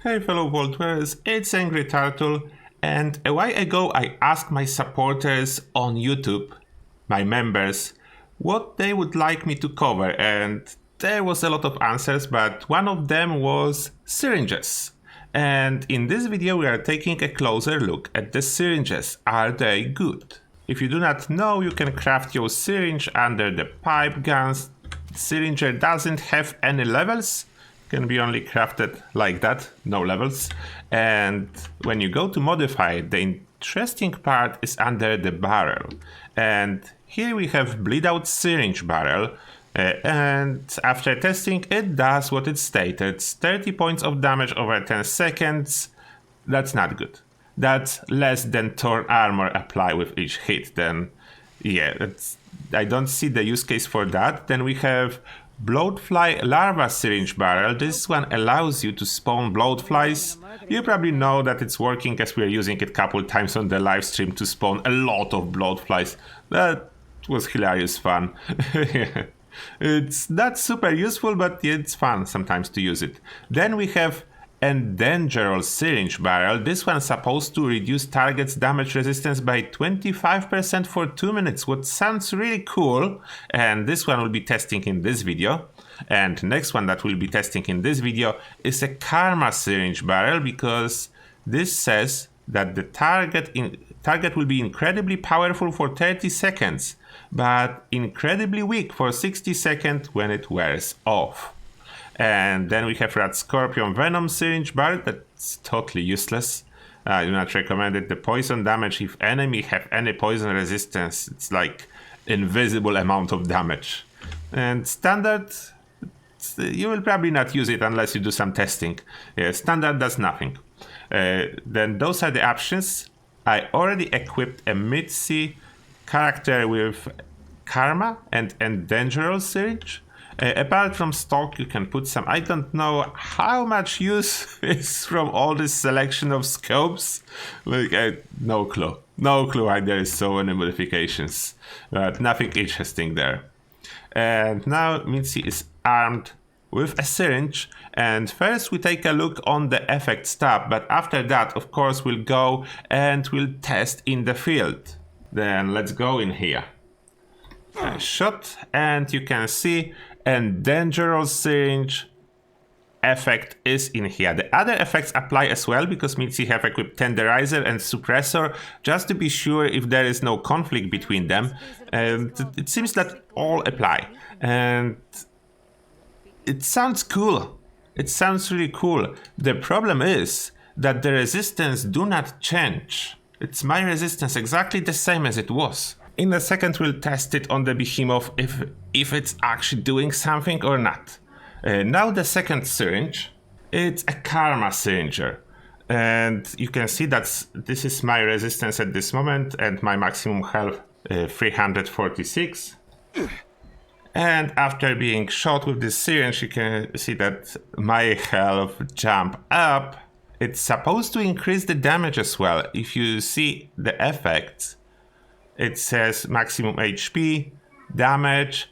Hey fellow World Warriors, it's Angry Turtle, and a while ago I asked my supporters on YouTube, my members, what they would like me to cover, and there was a lot of answers, but one of them was syringes. And in this video we are taking a closer look at the syringes. Are they good? If you do not know, you can craft your syringe under the pipe guns. Syringer doesn't have any levels, can be only crafted like that, no levels. And when you go to modify it, the interesting part is under the barrel. And here we have bleed out syringe barrel. And after testing, it does what it stated. 30 points of damage over 10 seconds. That's not good. That's less than torn armor apply with each hit. Then, yeah, I don't see the use case for that. Then we have bloatfly larva syringe barrel. This one allows you to spawn bloatflies. You probably know that it's working, as we are using it a couple times on the live stream to spawn a lot of bloatflies. That was hilarious fun. It's not super useful, but it's fun sometimes to use it. Then we have Endangerol syringe barrel. This one's supposed to reduce target's damage resistance by 25% for 2 minutes, what sounds really cool. And this one will be testing in this video. And next one that we'll be testing in this video is a karma syringe barrel, because this says that the target will be incredibly powerful for 30 seconds, but incredibly weak for 60 seconds when it wears off. And then we have Rat Scorpion Venom syringe barrel. That's totally useless. I do not recommend it. The poison damage, if enemy have any poison resistance, it's like invisible amount of damage. And standard, you will probably not use it unless you do some testing. Yeah, standard does nothing. Then those are the options. I already equipped a mid-C character with Karma and Endangerol syringe. Apart from stock, you can put some. I don't know how much use is from all this selection of scopes. Like, no clue. No clue why there is so many modifications. But nothing interesting there. And now Mitzi is armed with a syringe. And first we take a look on the effects tab. But after that, of course, we'll go and we'll test in the field. Then let's go in here. Shot, and you can see Endangerol syringe effect is in here. The other effects apply as well, because Mitzi have equipped Tenderizer and Suppressor, just to be sure if there is no conflict between them. And it seems that all apply. And it sounds cool. It sounds really cool. The problem is that the resistance do not change. It's my resistance exactly the same as it was. In a second we'll test it on the behemoth if it's actually doing something or not. Now the second syringe, it's a Karma Syringer. And you can see that this is my resistance at this moment and my maximum health 346. And after being shot with this syringe, you can see that my health jump up. It's supposed to increase the damage as well. If you see the effects, it says maximum HP, damage,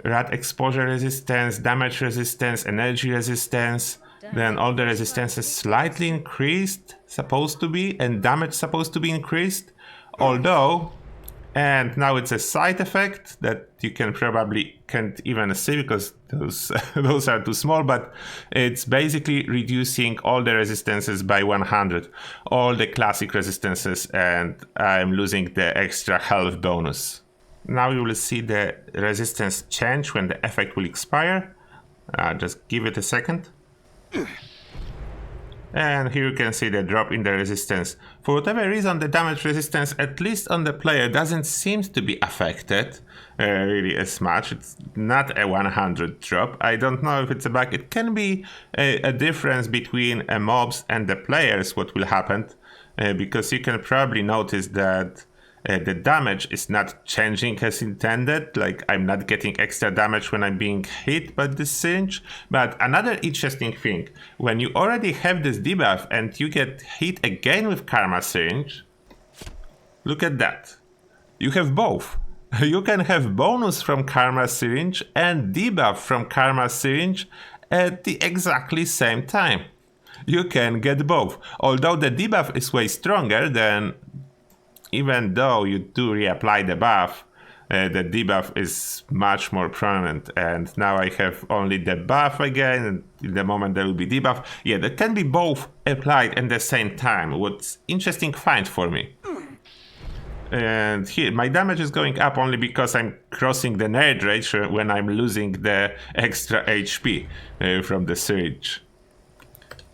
rat exposure resistance, damage resistance, energy resistance. Then all the resistance is slightly increased, supposed to be, and damage supposed to be increased. Although, and now it's a side effect that you can't even see because those are too small, but it's basically reducing all the resistances by 100, all the classic resistances, and I'm losing the extra health bonus. Now you will see the resistance change when the effect will expire. Just give it a second. And here you can see the drop in the resistance. For whatever reason, the damage resistance, at least on the player, doesn't seem to be affected really as much. It's not a 100 drop. I don't know if it's a bug. It can be a difference between mobs and the players, what will happen. Because you can probably notice that the damage is not changing as intended, like I'm not getting extra damage when I'm being hit by the syringe. But another interesting thing, when you already have this debuff and you get hit again with Karma Syringe, look at that. You have both. You can have bonus from Karma Syringe and debuff from Karma Syringe at the exactly same time. You can get both, although the debuff is way stronger than, even though you do reapply the buff, the debuff is much more prominent, and now I have only the buff again, and in the moment there will be debuff. Yeah, that can be both applied at the same time. What's interesting find for me. And here, my damage is going up only because I'm crossing the nerd rage when I'm losing the extra HP from the Syringe.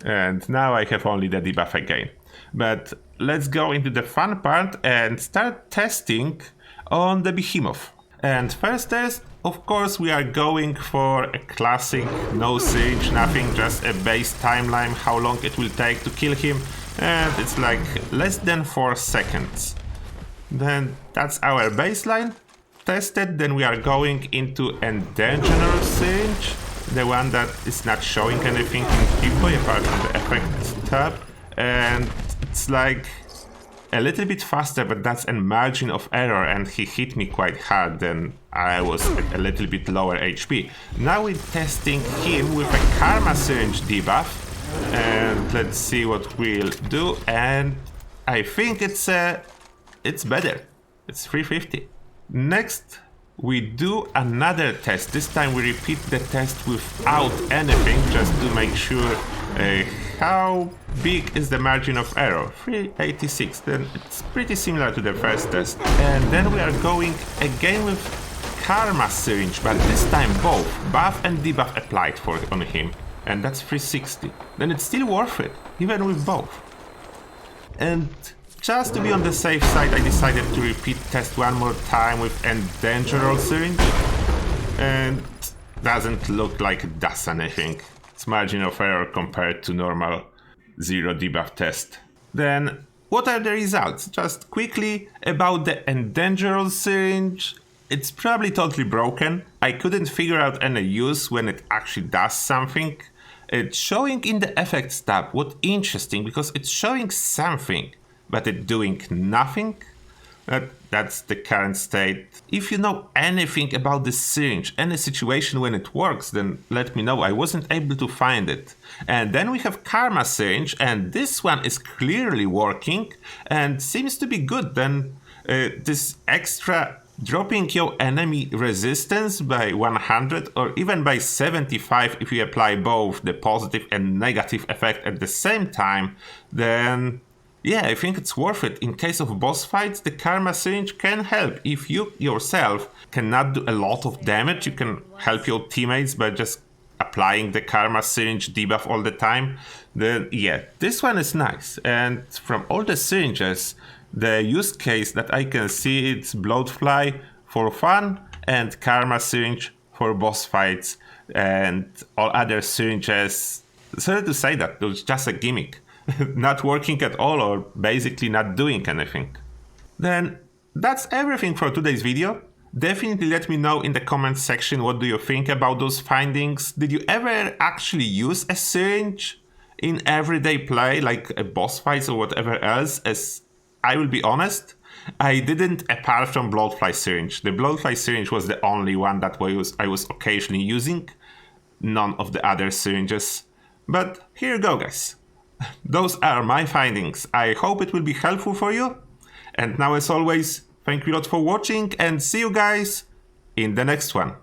And now I have only the debuff again. But let's go into the fun part and start testing on the Behemoth. And first test, of course, we are going for a classic, no Syringe, nothing, just a base timeline, how long it will take to kill him. And it's like less than 4 seconds. Then that's our baseline tested. Then we are going into Endangerol Syringe, the one that is not showing anything in Hippo apart from the effect tab. And it's like a little bit faster, but that's a margin of error, and he hit me quite hard. Then I was at a little bit lower HP. Now we're testing him with a Karma Syringe debuff, and let's see what we'll do. And I think it's better. It's 350. Next, we do another test. This time we repeat the test without anything, just to make sure how big is the margin of error. 386. Then it's pretty similar to the first test. And then we are going again with Karma Syringe, but this time both buff and debuff applied on him. And that's 360. Then it's still worth it, even with both. And just to be on the safe side, I decided to repeat test one more time with Endangerol Syringe. And doesn't look like it does anything. It's margin of error compared to normal 0 debuff test. Then, what are the results? Just quickly about the Endangerol Syringe. It's probably totally broken. I couldn't figure out any use when it actually does something. It's showing in the effects tab. What's interesting, because it's showing something, but it's doing nothing. That's the current state. If you know anything about the Syringe, any situation when it works, then let me know. I wasn't able to find it. And then we have Karma Syringe, and this one is clearly working and seems to be good. Then this extra dropping your enemy resistance by 100 or even by 75 if you apply both the positive and negative effect at the same time, then yeah, I think it's worth it. In case of boss fights, the Karma Syringe can help. If you yourself cannot do a lot of damage, you can help your teammates by just applying the Karma Syringe debuff all the time. Then yeah, this one is nice. And from all the syringes, the use case that I can see, it's Bloodfly for fun and Karma Syringe for boss fights, and all other syringes, sorry to say that, it was just a gimmick. Not working at all, or basically not doing anything. Then that's everything for today's video. Definitely let me know in the comments section what do you think about those findings. Did you ever actually use a syringe in everyday play, like a boss fights or whatever else? As I will be honest, I didn't, apart from Bloodfly Syringe. The Bloodfly Syringe was the only one that I was occasionally using. None of the other syringes. But here you go, guys. Those are my findings. I hope it will be helpful for you. And now, as always, thank you a lot for watching, and see you guys in the next one.